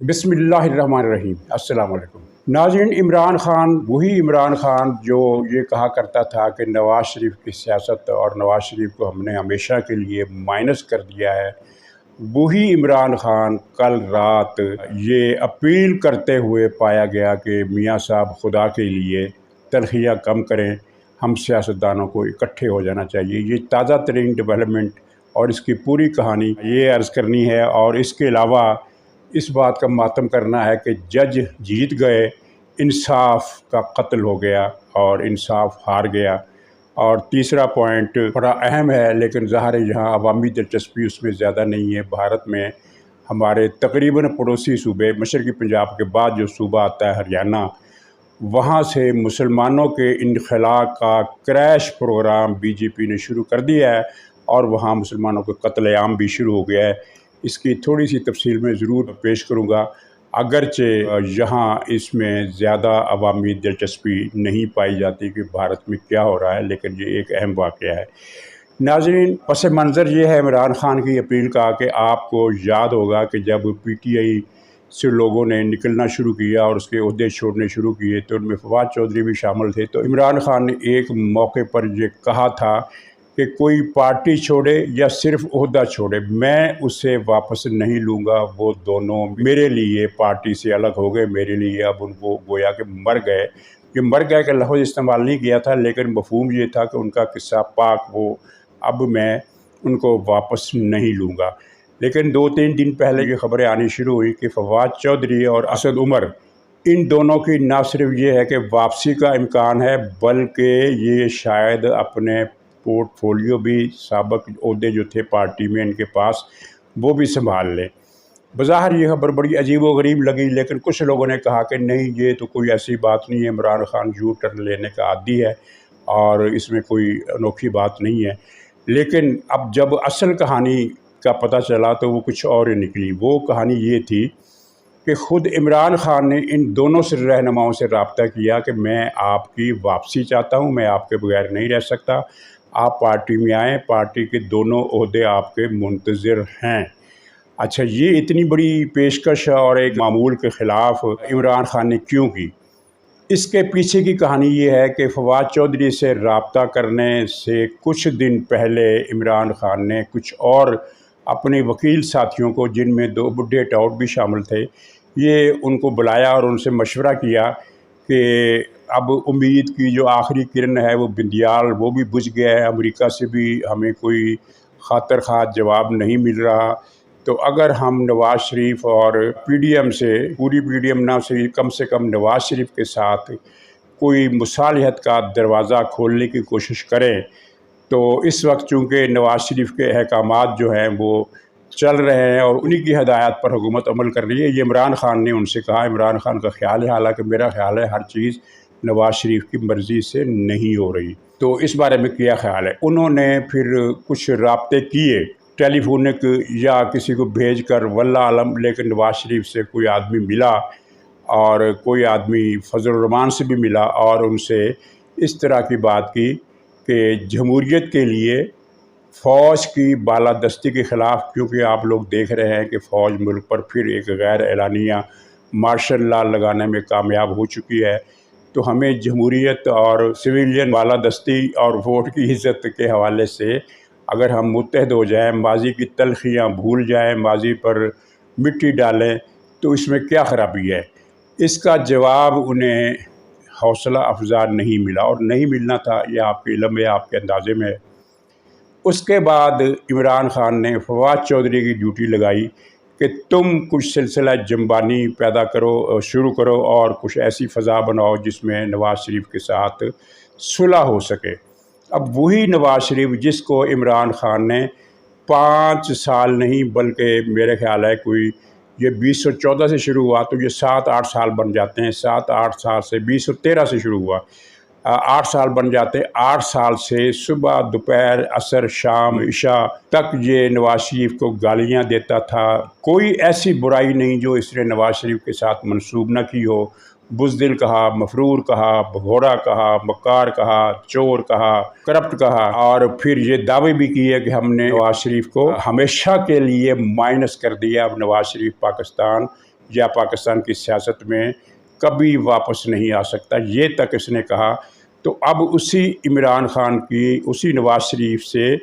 بسم اللہ الرحمن الرحیم۔ السلام علیکم ناظرین۔ عمران خان وہی عمران خان جو یہ کہا کرتا تھا کہ نواز شریف کی سیاست اور نواز شریف کو ہم نے ہمیشہ کے لیے مائنس کر دیا ہے، وہی عمران خان کل رات یہ اپیل کرتے ہوئے پایا گیا کہ میاں صاحب خدا کے لیے تلخیاں کم کریں، ہم سیاستدانوں کو اکٹھے ہو جانا چاہیے۔ یہ تازہ ترین ڈیولپمنٹ اور اس کی پوری کہانی یہ عرض کرنی ہے، اور اس کے علاوہ اس بات کا ماتم کرنا ہے کہ جج جیت گئے، انصاف کا قتل ہو گیا اور انصاف ہار گیا۔ اور تیسرا پوائنٹ بڑا اہم ہے، لیکن ظاہر ہے یہاں عوامی دلچسپی اس میں زیادہ نہیں ہے۔ بھارت میں ہمارے تقریباً پڑوسی صوبے، مشرقی پنجاب کے بعد جو صوبہ آتا ہے ہریانہ، وہاں سے مسلمانوں کے انخلاء کا کریش پروگرام بی جے پی نے شروع کر دیا ہے، اور وہاں مسلمانوں کا قتل عام بھی شروع ہو گیا ہے۔ اس کی تھوڑی سی تفصیل میں ضرور پیش کروں گا، اگرچہ یہاں اس میں زیادہ عوامی دلچسپی نہیں پائی جاتی کہ بھارت میں کیا ہو رہا ہے، لیکن یہ ایک اہم واقعہ ہے۔ ناظرین، پس منظر یہ ہے عمران خان کی اپیل کا کہ آپ کو یاد ہوگا کہ جب پی ٹی آئی سے لوگوں نے نکلنا شروع کیا اور اس کے عہدے چھوڑنے شروع کیے تو ان میں فواد چودھری بھی شامل تھے، تو عمران خان نے ایک موقع پر یہ کہا تھا کہ کوئی پارٹی چھوڑے یا صرف عہدہ چھوڑے، میں اسے واپس نہیں لوں گا۔ وہ دونوں میرے لیے پارٹی سے الگ ہو گئے، میرے لیے اب ان کو گویا کہ مر گئے۔ یہ مر گئے کا لفظ استعمال نہیں کیا تھا، لیکن مفہوم یہ تھا کہ ان کا قصہ پاک، وہ اب میں ان کو واپس نہیں لوں گا۔ لیکن 2-3 دن پہلے یہ خبریں آنی شروع ہوئی کہ فواد چودھری اور اسد عمر، ان دونوں کی نہ صرف یہ ہے کہ واپسی کا امکان ہے، بلکہ یہ شاید اپنے پورٹ فولیو بھی، سابق عہدے جو تھے پارٹی میں ان کے پاس، وہ بھی سنبھال لیں۔ بظاہر یہ خبر بڑی عجیب و غریب لگی، لیکن کچھ لوگوں نے کہا کہ نہیں، یہ تو کوئی ایسی بات نہیں ہے، عمران خان یو ٹرن لینے کا عادی ہے اور اس میں کوئی انوکھی بات نہیں ہے۔ لیکن اب جب اصل کہانی کا پتہ چلا تو وہ کچھ اور ہی نکلی۔ وہ کہانی یہ تھی کہ خود عمران خان نے ان دونوں سے رہنماؤں سے رابطہ کیا کہ میں آپ کی واپسی چاہتا ہوں، میں آپ کے بغیر نہیں رہ سکتا، آپ پارٹی میں آئیں، پارٹی کے دونوں عہدے آپ کے منتظر ہیں۔ اچھا، یہ اتنی بڑی پیشکش اور ایک معمول کے خلاف عمران خان نے کیوں کی؟ اس کے پیچھے کی کہانی یہ ہے کہ فواد چودھری سے رابطہ کرنے سے کچھ دن پہلے عمران خان نے کچھ اور اپنے وکیل ساتھیوں کو، جن میں 2 بڈھے ٹاؤٹ بھی شامل تھے، یہ ان کو بلایا اور ان سے مشورہ کیا کہ اب امید کی جو آخری کرن ہے وہ بندیال، وہ بھی بجھ گیا ہے، امریکہ سے بھی ہمیں کوئی خاطر خواہ جواب نہیں مل رہا، تو اگر ہم نواز شریف اور پی ڈی ایم سے، پوری پی ڈی ایم نہ سے کم نواز شریف کے ساتھ کوئی مصالحت کا دروازہ کھولنے کی کوشش کریں، تو اس وقت چونکہ نواز شریف کے احکامات جو ہیں وہ چل رہے ہیں اور انہی کی ہدایات پر حکومت عمل کر رہی ہے، یہ عمران خان نے ان سے کہا۔ عمران خان کا خیال ہے، حالانکہ میرا خیال ہے ہر چیز نواز شریف کی مرضی سے نہیں ہو رہی، تو اس بارے میں کیا خیال ہے؟ انہوں نے پھر کچھ رابطے کیے ٹیلی فونک یا کسی کو بھیج کر، واللہ عالم، لیکن نواز شریف سے کوئی آدمی ملا اور کوئی آدمی فضل الرحمان سے بھی ملا اور ان سے اس طرح کی بات کی کہ جمہوریت کے لیے فوج کی بالادستی کے خلاف، کیونکہ آپ لوگ دیکھ رہے ہیں کہ فوج ملک پر پھر ایک غیر اعلانیہ مارشل لا لگانے میں کامیاب ہو چکی ہے، تو ہمیں جمہوریت اور سویلین بالادستی اور ووٹ کی عزت کے حوالے سے اگر ہم متحد ہو جائیں، ماضی کی تلخیاں بھول جائیں، ماضی پر مٹی ڈالیں، تو اس میں کیا خرابی ہے؟ اس کا جواب انہیں حوصلہ افزا نہیں ملا، اور نہیں ملنا تھا، یہ آپ کے علم میں، آپ کے اندازے میں ہے۔ اس کے بعد عمران خان نے فواد چودھری کی ڈیوٹی لگائی کہ تم کچھ سلسلہ جنبانی پیدا کرو، شروع کرو، اور کچھ ایسی فضا بناؤ جس میں نواز شریف کے ساتھ صلح ہو سکے۔ اب وہی نواز شریف جس کو عمران خان نے 5 سال نہیں، بلکہ میرے خیال ہے کوئی، یہ 2014 سے شروع ہوا تو یہ 7-8 سال بن جاتے ہیں، 7-8 سال سے 2013 سے شروع ہوا، 8 سال بن جاتے، 8 سال سے صبح، دوپہر، عصر، شام، عشاء تک یہ نواز شریف کو گالیاں دیتا تھا۔ کوئی ایسی برائی نہیں جو اس نے نواز شریف کے ساتھ منسوب نہ کی ہو۔ بزدل کہا، مفرور کہا، بھگوڑا کہا، مکار کہا، چور کہا، کرپٹ کہا، اور پھر یہ دعوے بھی کیے کہ ہم نے نواز شریف کو ہمیشہ کے لیے مائنس کر دیا، اب نواز شریف پاکستان یا پاکستان کی سیاست میں کبھی واپس نہیں آ سکتا، یہ تک اس نے کہا۔ تو اب اسی عمران خان کی، اسی نواز شریف سے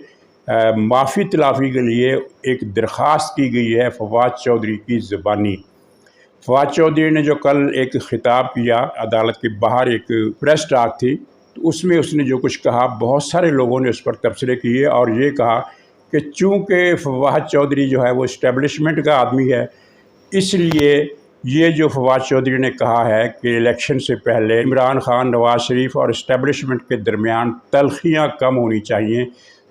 معافی تلافی کے لیے ایک درخواست کی گئی ہے فواد چودھری کی زبانی۔ فواد چودھری نے جو کل ایک خطاب کیا عدالت کے باہر، ایک پریس ٹاک تھی، تو اس میں اس نے جو کچھ کہا بہت سارے لوگوں نے اس پر تبصرے کیے اور یہ کہا کہ چونکہ فواد چودھری جو ہے وہ اسٹیبلشمنٹ کا آدمی ہے، اس لیے یہ جو فواد چودھری نے کہا ہے کہ الیکشن سے پہلے عمران خان، نواز شریف اور اسٹیبلشمنٹ کے درمیان تلخیاں کم ہونی چاہیے،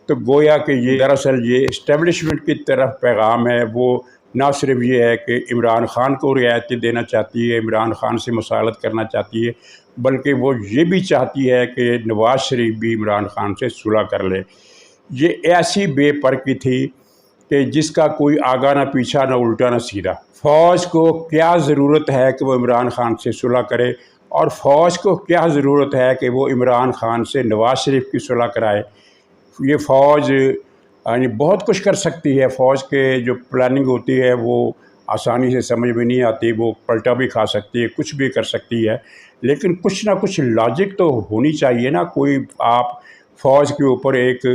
تو گویا کہ یہ دراصل یہ اسٹیبلشمنٹ کی طرف پیغام ہے۔ وہ نہ صرف یہ ہے کہ عمران خان کو رعایتیں دینا چاہتی ہے، عمران خان سے مصالحت کرنا چاہتی ہے، بلکہ وہ یہ بھی چاہتی ہے کہ نواز شریف بھی عمران خان سے صلح کر لے۔ یہ ایسی بے پرکی تھی کہ جس کا کوئی آگا نہ پیچھا، نہ الٹا نہ سیدھا۔ فوج کو کیا ضرورت ہے کہ وہ عمران خان سے صلح کرے، اور فوج کو کیا ضرورت ہے کہ وہ عمران خان سے نواز شریف کی صلح کرائے؟ یہ فوج یعنی بہت کچھ کر سکتی ہے، فوج کے جو پلاننگ ہوتی ہے وہ آسانی سے سمجھ میں نہیں آتی، وہ پلٹا بھی کھا سکتی ہے، کچھ بھی کر سکتی ہے، لیکن کچھ نہ کچھ لاجک تو ہونی چاہیے نا۔ کوئی آپ فوج کے اوپر ایک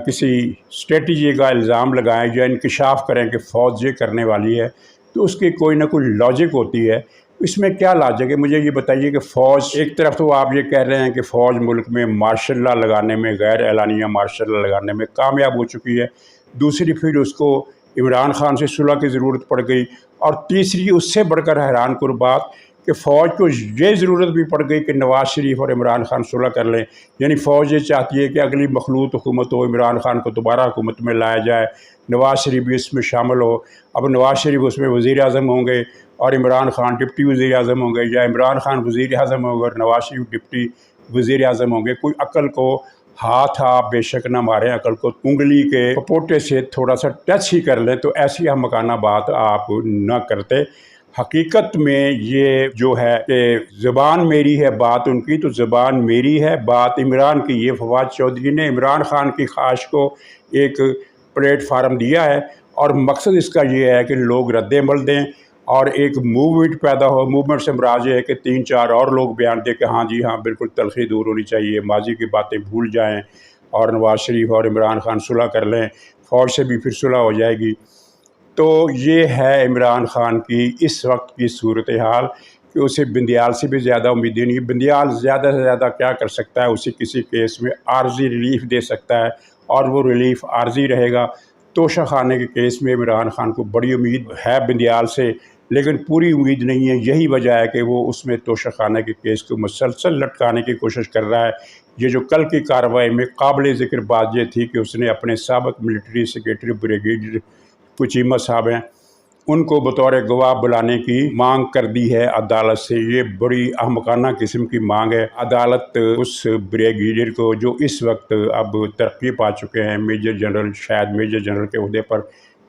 کسی اسٹریٹجی کا الزام لگائیں یا انکشاف کریں کہ فوج یہ کرنے والی ہے، تو اس کی کوئی نہ کوئی لاجک ہوتی ہے۔ اس میں کیا لاجک ہے؟ مجھے یہ بتائیے کہ فوج ایک طرف تو آپ یہ کہہ رہے ہیں کہ فوج ملک میں مارشل لا لگانے میں، غیر اعلانیہ مارشل لا لگانے میں کامیاب ہو چکی ہے، دوسری پھر اس کو عمران خان سے صلح کی ضرورت پڑ گئی، اور تیسری اس سے بڑھ کر حیران کن بات کہ فوج کو یہ ضرورت بھی پڑ گئی کہ نواز شریف اور عمران خان صلح کر لیں۔ یعنی فوج یہ چاہتی ہے کہ اگلی مخلوط حکومت ہو، عمران خان کو دوبارہ حکومت میں لایا جائے، نواز شریف بھی اس میں شامل ہو۔ اب نواز شریف اس میں وزیر اعظم ہوں گے اور عمران خان ڈپٹی وزیر اعظم ہوں گے، یا عمران خان وزیر اعظم ہوں گے اور نواز شریف ڈپٹی وزیر اعظم ہوں گے۔ کوئی عقل کو ہاتھ آپ بے شک نہ ماریں، عقل کو انگلی کے پپوٹے سے تھوڑا سا ٹچ ہی کر لیں تو ایسی احمقانہ بات آپ نہ کرتے۔ حقیقت میں یہ جو ہے کہ زبان میری ہے بات ان کی، تو زبان میری ہے بات عمران کی۔ یہ فواد چودھری نے عمران خان کی خواہش کو ایک پلیٹ فارم دیا ہے، اور مقصد اس کا یہ ہے کہ لوگ رد عمل دیں اور ایک موومنٹ پیدا ہو۔ موومنٹ سے مراد یہ ہے کہ 3-4 اور لوگ بیان دیں کہ ہاں جی ہاں بالکل تلخی دور ہونی چاہیے، ماضی کی باتیں بھول جائیں، اور نواز شریف اور عمران خان صلح کر لیں، فوج سے بھی پھر صلح ہو جائے گی۔ تو یہ ہے عمران خان کی اس وقت کی صورتحال کہ اسے بندیال سے بھی زیادہ امیدیں نہیں۔ بندیال زیادہ سے زیادہ کیا کر سکتا ہے؟ اسے کسی کیس میں عارضی ریلیف دے سکتا ہے، اور وہ ریلیف عارضی رہے گا۔ توشہ خانے کے کیس میں عمران خان کو بڑی امید ہے بندیال سے، لیکن پوری امید نہیں ہے۔ یہی وجہ ہے کہ وہ اس میں توشہ خانے کے کیس کو مسلسل لٹکانے کی کوشش کر رہا ہے۔ یہ جو کل کی کارروائی میں قابل ذکر بات یہ تھی کہ اس نے اپنے سابق ملٹری سیکریٹری بریگیڈیئر چیمہ صاحب ہیں، ان کو بطور گواہ بلانے کی مانگ کر دی ہے عدالت سے۔ یہ بڑی احمقانہ قسم کی مانگ ہے۔ عدالت اس بریگیڈیئر کو جو اس وقت اب ترقی پا چکے ہیں، میجر جنرل، شاید میجر جنرل کے عہدے پر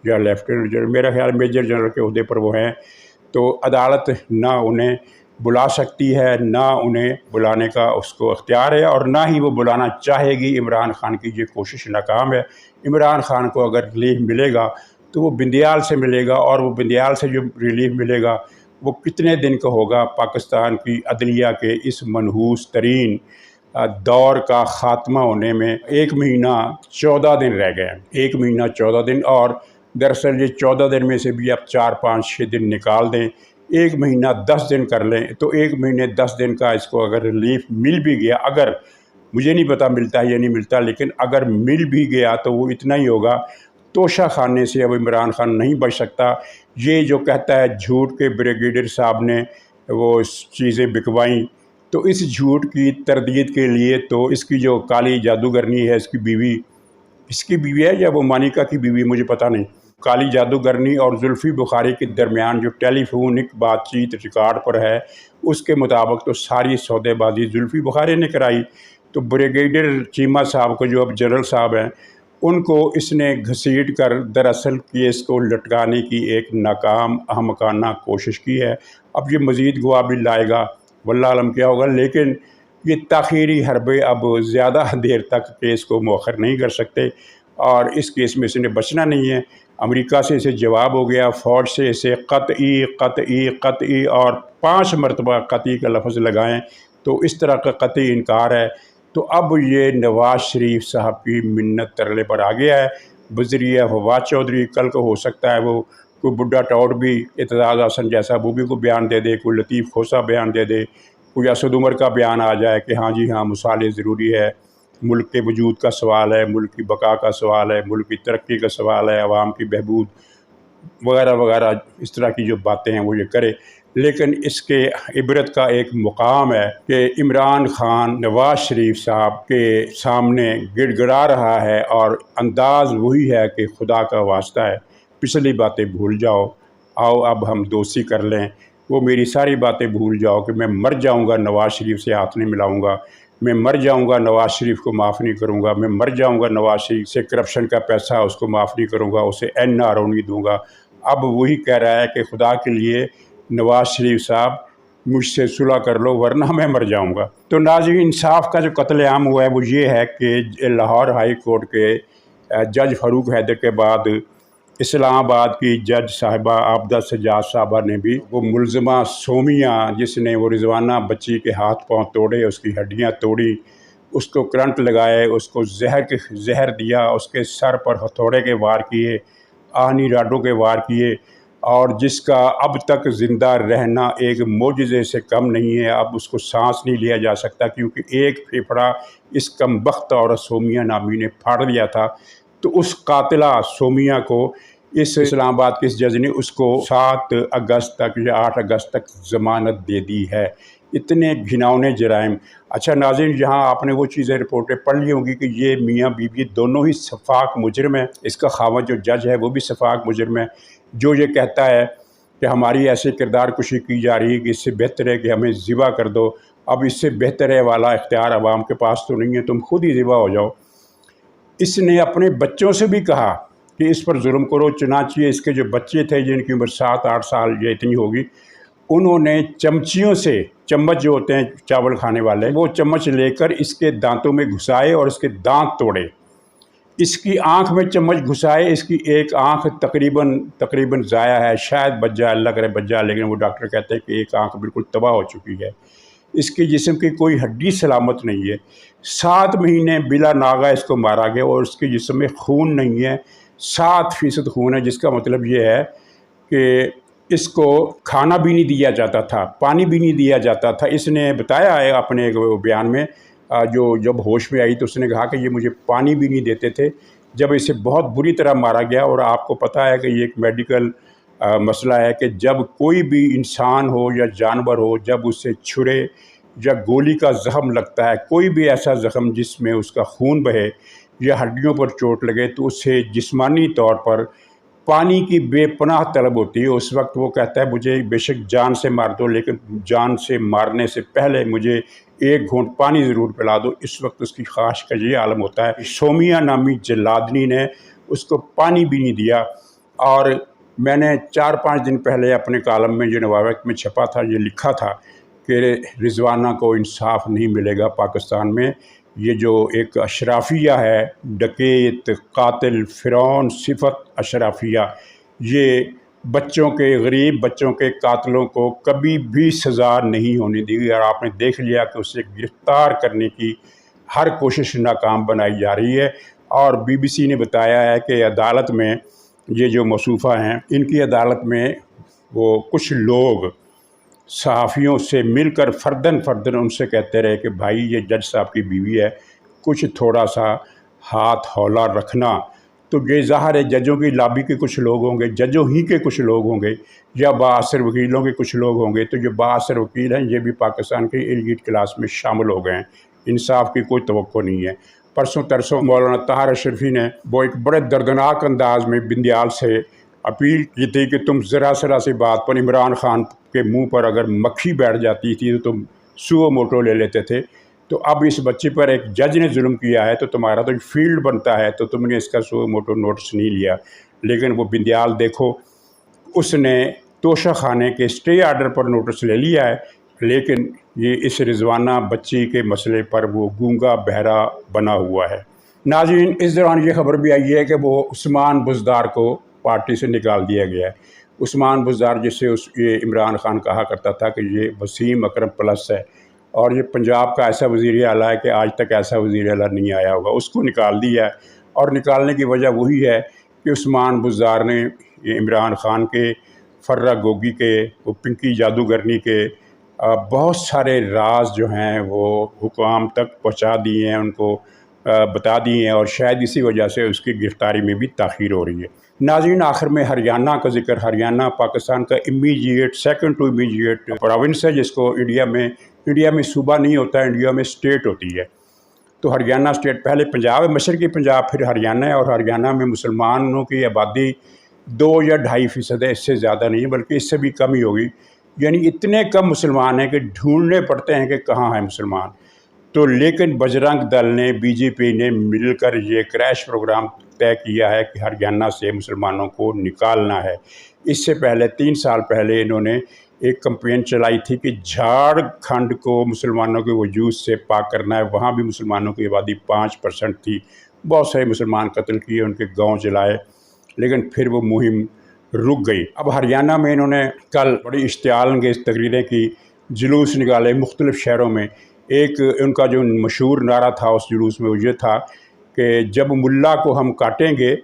یا لیفٹیننٹ جنرل، میرا خیال میجر جنرل کے عہدے پر وہ ہیں، تو عدالت نہ انہیں بلا سکتی ہے، نہ انہیں بلانے کا اس کو اختیار ہے، اور نہ ہی وہ بلانا چاہے گی۔ عمران خان کی یہ کوشش ناکام ہے۔ عمران خان کو اگر ریلیف ملے گا تو وہ بندیال سے ملے گا، اور وہ بندیال سے جو ریلیف ملے گا وہ کتنے دن کا ہوگا؟ پاکستان کی عدلیہ کے اس منحوس ترین دور کا خاتمہ ہونے میں 1 مہینہ 14 دن رہ گئے ہیں۔ 1 مہینہ 14 دن، اور دراصل یہ 14 دن میں سے بھی آپ 4 5 6 دن نکال دیں، 1 مہینہ 10 دن کر لیں، تو 1 مہینے 10 دن کا اس کو اگر ریلیف مل بھی گیا، اگر مجھے نہیں پتا ملتا ہے یا نہیں ملتا، لیکن اگر مل بھی گیا تو وہ اتنا ہی ہوگا۔ توشہ خانے سے اب عمران خان نہیں بچ سکتا۔ یہ جو کہتا ہے جھوٹ کے بریگیڈیئر صاحب نے وہ چیزیں بکوائیں، تو اس جھوٹ کی تردید کے لیے تو اس کی جو کالی جادوگرنی ہے، اس کی بیوی ہے یا وہ مانیکا کی بیوی، مجھے پتہ نہیں، کالی جادوگرنی اور زلفی بخاری کے درمیان جو ٹیلی فونک بات چیت ریکارڈ پر ہے، اس کے مطابق تو ساری سودے بازی زلفی بخاری نے کرائی۔ تو بریگیڈیئر چیمہ صاحب کو، جو اب جنرل صاحب ہیں، ان کو اس نے گھسیٹ کر دراصل کیس کو لٹکانے کی ایک ناکام احمقانہ کوشش کی ہے۔ اب یہ مزید گواہ بھی لائے گا، واللہ علم کیا ہوگا، لیکن یہ تاخیری حربے اب زیادہ دیر تک کیس کو مؤخر نہیں کر سکتے، اور اس کیس میں اس نے بچنا نہیں ہے۔ امریکہ سے اسے جواب ہو گیا، فوج سے اسے قطعی قطعی قطعی اور 5 مرتبہ قطعی کا لفظ لگائیں تو اس طرح کا قطعی انکار ہے۔ تو اب یہ نواز شریف صاحب کی منت ترلے پر آ گیا ہے بذریعہ فواد چودھری۔ کل کو ہو سکتا ہے وہ کوئی بڈھا ٹاؤٹ بھی اعتزاز احسن جیسا وہ بھی کوئی بیان دے دے، کوئی لطیف کھوسا بیان دے دے، کوئی اسد عمر کا بیان آ جائے کہ ہاں جی ہاں مصالحے ضروری ہے، ملک کے وجود کا سوال ہے، ملک کی بقا کا سوال ہے، ملک کی ترقی کا سوال ہے، عوام کی بہبود وغیرہ وغیرہ، اس طرح کی جو باتیں ہیں وہ یہ کرے۔ لیکن اس کے عبرت کا ایک مقام ہے کہ عمران خان نواز شریف صاحب کے سامنے گڑ گڑا رہا ہے اور انداز وہی ہے کہ خدا کا واسطہ ہے پچھلی باتیں بھول جاؤ، آؤ اب ہم دوستی کر لیں، وہ میری ساری باتیں بھول جاؤ کہ میں مر جاؤں گا نواز شریف سے ہاتھ نہیں ملاؤں گا، میں مر جاؤں گا نواز شریف کو معاف نہیں کروں گا، میں مر جاؤں گا نواز شریف سے کرپشن کا پیسہ اس کو معاف نہیں کروں گا، اسے NRO نہیں دوں گا۔ اب وہی کہہ رہا ہے کہ خدا کے لیے نواز شریف صاحب مجھ سے صلح کر لو ورنہ میں مر جاؤں گا۔ تو ناظرین، انصاف کا جو قتل عام ہوا ہے وہ یہ ہے کہ لاہور ہائی کورٹ کے جج فاروق حیدر کے بعد اسلام آباد کی جج صاحبہ عابدہ سجاد صاحبہ نے بھی وہ ملزمہ سومیہ جس نے وہ رضوانہ بچی کے ہاتھ پاؤں توڑے، اس کی ہڈیاں توڑی، اس کو کرنٹ لگائے، اس کو زہر دیا، اس کے سر پر ہتھوڑے کے وار کیے، آہنی راڈوں کے وار کیے، اور جس کا اب تک زندہ رہنا ایک معجزے سے کم نہیں ہے۔ اب اس کو سانس نہیں لیا جا سکتا کیونکہ ایک پھیپھڑا اس کمبخت عورت سومیہ نامی نے پھاڑ لیا تھا۔ تو اس قاتلہ سومیہ کو اس اسلام آباد کے اس جج نے اس کو 7 اگست تک یا 8 اگست تک ضمانت دے دی ہے۔ اتنے گھناؤنے جرائم۔ اچھا ناظرین، یہاں آپ نے وہ چیزیں رپورٹیں پڑھ لی ہوں گی کہ یہ میاں بیوی دونوں ہی سفاک مجرم ہیں۔ اس کا خاوند جو جج ہے وہ بھی سفاک مجرم ہے، جو یہ کہتا ہے کہ ہماری ایسے کردار کشی کی جا رہی ہے کہ اس سے بہتر ہے کہ ہمیں ذبح کر دو۔ اب اس سے بہتر ہے والا اختیار عوام کے پاس تو نہیں ہے، تم خود ہی ذبح ہو جاؤ۔ اس نے اپنے بچوں سے بھی کہا کہ اس پر ظلم کرو، چنانچہ اس کے جو بچے تھے جن کی عمر 7-8 سال یا اتنی ہوگی، انہوں نے چمچیوں سے، چمچ جو ہوتے ہیں چاول کھانے والے، وہ چمچ لے کر اس کے دانتوں میں گھسائے اور اس کے دانت توڑے۔ اس کی آنکھ میں چمچ گھسائے، اس کی ایک آنکھ تقریباً ضائع ہے، شاید بچ جائے، اللہ کرے بچ جائے، لیکن وہ ڈاکٹر کہتے ہیں کہ ایک آنکھ بالکل تباہ ہو چکی ہے۔ اس کے جسم کی کوئی ہڈی سلامت نہیں ہے۔ 7 مہینے بلا ناغہ اس کو مارا گیا اور اس کے جسم میں خون نہیں ہے، 7% خون ہے، جس کا مطلب یہ ہے کہ اس کو کھانا بھی نہیں دیا جاتا تھا، پانی بھی نہیں دیا جاتا تھا۔ اس نے بتایا ہے اپنے بیان میں، جب ہوش میں آئی تو اس نے کہا کہ یہ مجھے پانی بھی نہیں دیتے تھے جب اسے بہت بری طرح مارا گیا۔ اور آپ کو پتہ ہے کہ یہ ایک میڈیکل مسئلہ ہے کہ جب کوئی بھی انسان ہو یا جانور ہو، جب اسے چھرے یا گولی کا زخم لگتا ہے، کوئی بھی ایسا زخم جس میں اس کا خون بہے یا ہڈیوں پر چوٹ لگے، تو اسے جسمانی طور پر پانی کی بے پناہ طلب ہوتی ہے۔ اس وقت وہ کہتا ہے مجھے بے شک جان سے مار دو، لیکن جان سے مارنے سے پہلے مجھے 1 گھونٹ پانی ضرور پلا دو۔ اس وقت اس کی خواہش کا یہ عالم ہوتا ہے۔ سومیہ نامی جلادنی نے اس کو پانی بھی نہیں دیا۔ اور میں نے 4-5 دن پہلے اپنے کالم میں جو نواوقت میں چھپا تھا، یہ لکھا تھا کہ رضوانہ کو انصاف نہیں ملے گا پاکستان میں۔ یہ جو ایک اشرافیہ ہے، ڈکیت، قاتل، فرعون صفت اشرافیہ، یہ بچوں کے، غریب بچوں کے قاتلوں کو کبھی بھی سزا نہیں ہونے دی گئی۔ اور آپ نے دیکھ لیا کہ اسے گرفتار کرنے کی ہر کوشش ناکام بنائی جا رہی ہے۔ اور BBC نے بتایا ہے کہ عدالت میں یہ جو موصوفہ ہیں، ان کی عدالت میں وہ کچھ لوگ صحافیوں سے مل کر فرداً ان سے کہتے رہے کہ بھائی یہ جج صاحب کی بیوی ہے، کچھ تھوڑا سا ہاتھ ہولا رکھنا۔ تو یہ ظاہر ہے ججوں کی لابی کے کچھ لوگ ہوں گے، ججوں ہی کے کچھ لوگ ہوں گے، یا بااثر وکیلوں کے کچھ لوگ ہوں گے۔ تو جو بااثر وکیل ہیں یہ بھی پاکستان کے ایلیٹ کلاس میں شامل ہو گئے ہیں۔ انصاف کی کوئی توقع نہیں ہے۔ پرسوں ترسوں مولانا طاہر اشرفی نے وہ ایک بڑے دردناک انداز میں بندیال سے اپیل کی تھی کہ تم ذرا سی بات پر عمران خان کے منہ پر اگر مکھی بیٹھ جاتی تھی تو تم سو موٹو لے لیتے تھے۔ تو اب اس بچے پر ایک جج نے ظلم کیا ہے تو تمہارا تو فیلڈ بنتا ہے، تو تم نے اس کا سو موٹو نوٹس نہیں لیا۔ لیکن وہ بندیال دیکھو، اس نے توشہ خانے کے اسٹے آرڈر پر نوٹس لے لیا ہے، لیکن یہ اس رضوانہ بچی کے مسئلے پر وہ گونگا بہرا بنا ہوا ہے۔ ناظرین، اس دوران یہ خبر بھی آئی ہے کہ وہ عثمان بزدار کو پارٹی سے نکال دیا گیا ہے۔ عثمان بزدار جسے یہ عمران خان کہا کرتا تھا کہ یہ وسیم اکرم پلس ہے اور یہ پنجاب کا ایسا وزیر اعلیٰ ہے کہ آج تک ایسا وزیر اعلیٰ نہیں آیا ہوگا، اس کو نکال دیا ہے۔ اور نکالنے کی وجہ وہی ہے کہ عثمان بزدار نے یہ عمران خان کے، فرہ گوگی کے، وہ پنکی جادوگرنی کے بہت سارے راز جو ہیں وہ حکام تک پہنچا دیے ہیں، ان کو بتا دیے ہیں، اور شاید اسی وجہ سے اس کی گرفتاری میں بھی تاخیر ہو رہی ہے۔ ناظرین، آخر میں ہریانہ کا ذکر۔ ہریانہ پاکستان کا immediate second to immediate province ہے، جس کو انڈیا میں صوبہ نہیں ہوتا، انڈیا میں اسٹیٹ ہوتی ہے۔ تو ہریانہ اسٹیٹ پہلے پنجاب ہے، مشرقی پنجاب، پھر ہریانہ ہے، اور ہریانہ میں مسلمانوں کی آبادی 2 یا 2.5% ہے، اس سے زیادہ نہیں ہے، بلکہ اس سے بھی کم ہی ہوگی۔ یعنی اتنے کم مسلمان ہیں کہ ڈھونڈنے پڑتے ہیں کہ کہاں ہیں مسلمان۔ تو لیکن بجرنگ دل نے، بی جے پی نے مل کر یہ کریش پروگرام طے کیا ہے کہ ہریانہ سے مسلمانوں کو نکالنا ہے۔ اس سے پہلے 3 سال پہلے انہوں نے ایک کمپین چلائی تھی کہ جھارکھنڈ کو مسلمانوں کے وجود سے پاک کرنا ہے، وہاں بھی مسلمانوں کی آبادی 5% تھی، بہت سارے مسلمان قتل کیے، ان کے گاؤں جلائے، لیکن پھر وہ مہم رک گئی۔ اب ہریانہ میں انہوں نے کل بڑی اشتعال انگیز تقریریں کی، جلوس نکالے مختلف شہروں میں۔ ایک ان کا جو مشہور نعرہ تھا اس جلوس میں وہ یہ تھا کہ جب ملا کو ہم کاٹیں گے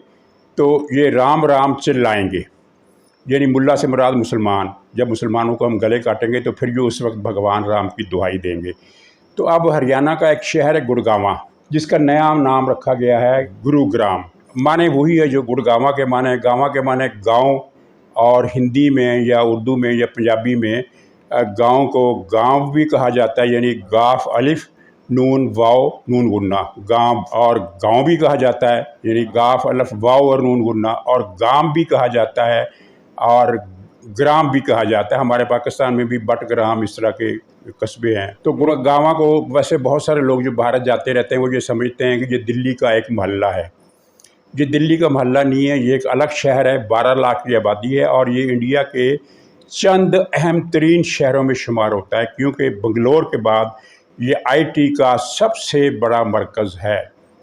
تو یہ رام رام چلائیں گے، یعنی ملا سے مراد مسلمان، جب مسلمانوں کو ہم گلے کاٹیں گے تو پھر یہ اس وقت بھگوان رام کی دہائی دیں گے۔ تو اب ہریانہ کا ایک شہر ہے گڑگاواں، جس کا نیا نام رکھا گیا ہے گروگرام۔ معنی وہی ہے جو گڑگاواں کے معنی ہے، گاواں کے معنی گاؤں، اور ہندی میں یا اردو میں یا پنجابی میں گاؤں کو گاؤں بھی کہا جاتا ہے، یعنی گاف الف نون واو نون غنہ، گام، اور گاؤں بھی کہا جاتا ہے، یعنی گاف الف واو اور نون غنہ، اور گام بھی کہا جاتا ہے، اور گرام بھی کہا جاتا ہے۔ ہمارے پاکستان میں بھی بٹ گرام اس طرح کے قصبے ہیں۔ تو گاواں کو ویسے بہت سارے لوگ جو بھارت جاتے رہتے ہیں وہ یہ سمجھتے ہیں کہ یہ دلی کا ایک محلہ ہے۔ یہ دلی کا محلہ نہیں ہے، یہ ایک الگ شہر ہے، 12 لاکھ کی آبادی ہے، اور یہ انڈیا کے چند اہم ترین شہروں میں شمار ہوتا ہے، کیونکہ بنگلور کے بعد یہ آئی ٹی کا سب سے بڑا مرکز ہے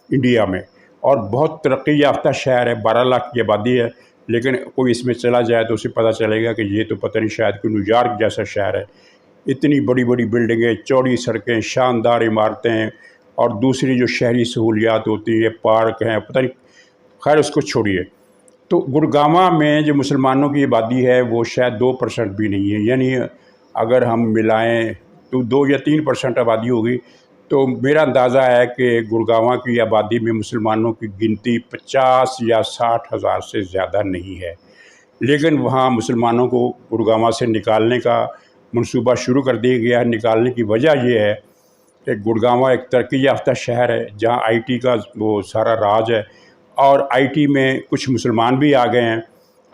انڈیا میں، اور بہت ترقی یافتہ شہر ہے، 12 لاکھ کی آبادی ہے، لیکن کوئی اس میں چلا جائے تو اسے پتہ چلے گا کہ یہ تو پتہ نہیں شاید کہ نیو یارک جیسا شہر ہے۔ اتنی بڑی بڑی بلڈنگیں، چوڑی سڑکیں، شاندار عمارتیں، اور دوسری جو شہری سہولیات ہوتی ہیں، پارک ہیں، پتہ نہیں، خیر اس کو چھوڑیے۔ تو گڑگاواں میں جو مسلمانوں کی آبادی ہے وہ شاید 2% بھی نہیں ہے، یعنی اگر ہم ملائیں تو 2 یا 3% آبادی ہوگی۔ تو میرا اندازہ ہے کہ گڑگاواں کی آبادی میں مسلمانوں کی گنتی 50 یا 60 ہزار سے زیادہ نہیں ہے، لیکن وہاں مسلمانوں کو گڑگاواں سے نکالنے کا منصوبہ شروع کر دیا گیا ہے۔ نکالنے کی وجہ یہ ہے کہ گڑگاواں ایک ترقی یافتہ شہر ہے جہاں آئی ٹی کا وہ سارا راج ہے، اور آئی ٹی میں کچھ مسلمان بھی آ گئے ہیں،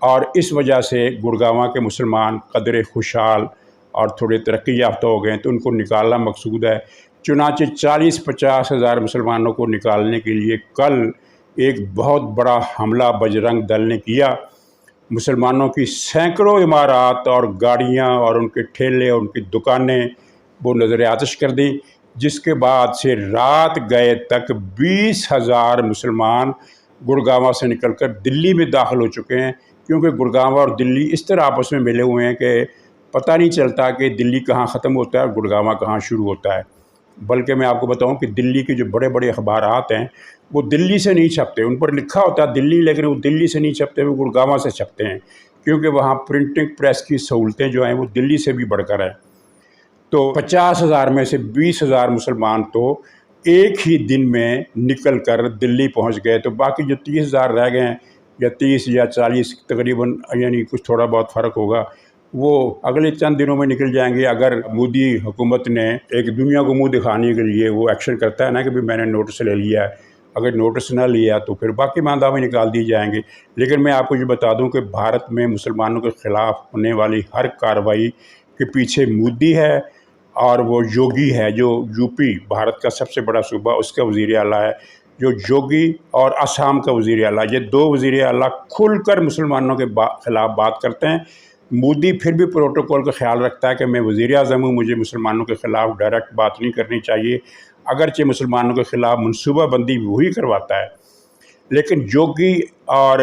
اور اس وجہ سے گڑگاواں کے مسلمان قدر خوشحال اور تھوڑے ترقی یافتہ ہو گئے ہیں، تو ان کو نکالنا مقصود ہے۔ چنانچہ 40-50 ہزار مسلمانوں کو نکالنے کے لیے کل ایک بہت بڑا حملہ بجرنگ دل نے کیا۔ مسلمانوں کی سینکڑوں عمارات اور گاڑیاں اور ان کے ٹھیلے اور ان کی دکانیں وہ نظر آتش کر دیں، جس کے بعد سے رات گئے تک 20,000 مسلمان گڑگاواں سے نکل کر دلی میں داخل ہو چکے ہیں، کیونکہ گڑگاواں اور دلی اس طرح آپس میں ملے ہوئے ہیں کہ پتہ نہیں چلتا کہ دلی کہاں ختم ہوتا ہے اور گڑگاواں کہاں شروع ہوتا ہے۔ بلکہ میں آپ کو بتاؤں کہ دلی کے جو بڑے بڑے اخبارات ہیں وہ دلی سے نہیں چھپتے، ان پر لکھا ہوتا ہے دلی، لیکن وہ دلی سے نہیں چھپتے، وہ گڑگاواں سے چھپتے ہیں، کیونکہ وہاں پرنٹنگ پریس کی سہولتیں جو ہیں وہ دلی سے بھی بڑھ کر ہیں۔ تو 50,000 میں سے 20,000 مسلمان تو ایک ہی دن میں نکل کر دلی پہنچ گئے، تو باقی جو 30,000 رہ گئے ہیں، یا 30 یا 40 تقریباً، یعنی کچھ تھوڑا بہت فرق ہوگا، وہ اگلے چند دنوں میں نکل جائیں گے، اگر مودی حکومت نے ایک دنیا کو منہ دکھانے کے لیے وہ ایکشن کرتا ہے نا کہ بھی میں نے نوٹس لے لیا ہے۔ اگر نوٹس نہ لیا تو پھر باقی ماندہ میں نکال دی جائیں گے۔ لیکن میں آپ کو یہ بتا دوں کہ بھارت میں مسلمانوں کے خلاف ہونے والی ہر کارروائی کے پیچھے مودی ہے، اور وہ یوگی ہے جو یو پی، بھارت کا سب سے بڑا صوبہ، اس کا وزیر اعلیٰ ہے، جو یوگی، اور آسام کا وزیر اعلیٰ، یہ 2 وزیر اعلیٰ کھل کر مسلمانوں کے خلاف بات کرتے ہیں۔ مودی پھر بھی پروٹوکول کا خیال رکھتا ہے کہ میں وزیر اعظم ہوں، مجھے مسلمانوں کے خلاف ڈائریکٹ بات نہیں کرنی چاہیے، اگرچہ مسلمانوں کے خلاف منصوبہ بندی وہی کرواتا ہے۔ لیکن یوگی اور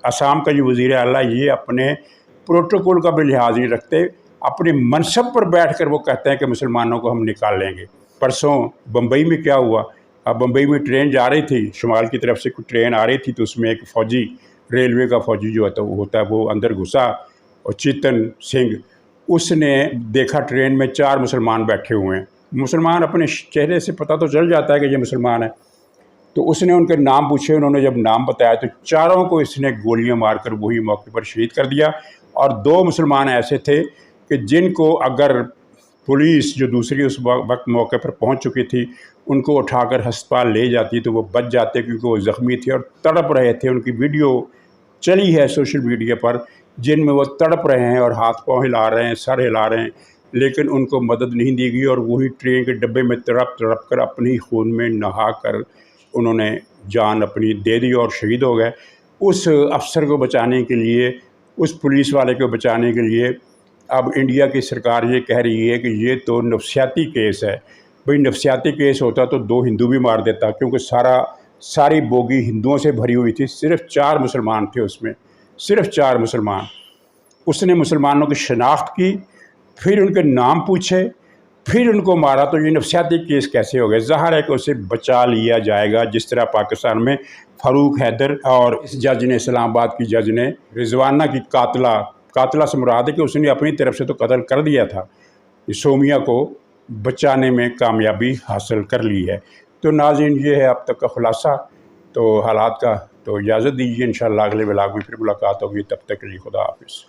آسام کا جو وزیر اعلیٰ یہ اپنے پروٹوکول کا بھی لحاظ نہیں رکھتے، اپنے منصب پر بیٹھ کر وہ کہتے ہیں کہ مسلمانوں کو ہم نکال لیں گے۔ پرسوں بمبئی میں کیا ہوا؟ اب بمبئی میں ٹرین جا رہی تھی، شمال کی طرف سے کوئی ٹرین آ رہی تھی، تو اس میں ایک فوجی، ریلوے کا فوجی جو ہوتا ہے وہ اندر گھسا، اور چیتن سنگھ، اس نے دیکھا ٹرین میں 4 مسلمان بیٹھے ہوئے ہیں۔ مسلمان اپنے چہرے سے پتہ تو چل جاتا ہے کہ یہ مسلمان ہے، تو اس نے ان کے نام پوچھے، انہوں نے جب نام بتایا تو چاروں کو اس نے گولیاں مار کر وہی موقع پر شہید کر دیا، اور 2 مسلمان ایسے تھے کہ جن کو اگر پولیس جو دوسری اس وقت موقع پر پہنچ چکی تھی ان کو اٹھا کر ہسپتال لے جاتی تو وہ بچ جاتے، کیونکہ وہ زخمی تھے اور تڑپ رہے تھے۔ ان کی ویڈیو چلی ہے سوشل میڈیا پر جن میں وہ تڑپ رہے ہیں اور ہاتھ پاؤں ہلا رہے ہیں، سر ہلا رہے ہیں، لیکن ان کو مدد نہیں دی گئی، اور وہی ٹرین کے ڈبے میں تڑپ کر اپنی خون میں نہا کر انہوں نے جان اپنی دے دی اور شہید ہو گئے۔ اس افسر کو بچانے کے لیے، اس پولیس والے کو بچانے کے لیے اب انڈیا کی سرکار یہ کہہ رہی ہے کہ یہ تو نفسیاتی کیس ہے۔ بھئی نفسیاتی کیس ہوتا تو 2 ہندو بھی مار دیتا، کیونکہ ساری بوگی ہندوؤں سے بھری ہوئی تھی، صرف 4 مسلمان تھے اس میں، صرف 4 مسلمان۔ اس نے مسلمانوں کی شناخت کی، پھر ان کے نام پوچھے، پھر ان کو مارا، تو یہ نفسیاتی کیس کیسے ہو گئے؟ ظاہر ہے کہ اسے بچا لیا جائے گا، جس طرح پاکستان میں فاروق حیدر اور اس جج نے، اسلام آباد کی جج نے رضوانہ کی قاتلہ سے مراد ہے کہ اس نے اپنی طرف سے تو قتل کر دیا تھا، سومیہ کو بچانے میں کامیابی حاصل کر لی ہے۔ تو ناظرین یہ ہے اب تک کا خلاصہ تو حالات کا، تو اجازت دیجیے، انشاءاللہ اگلے ولاگ میں پھر ملاقات ہوگی، تب تک کے لیے خدا حافظ۔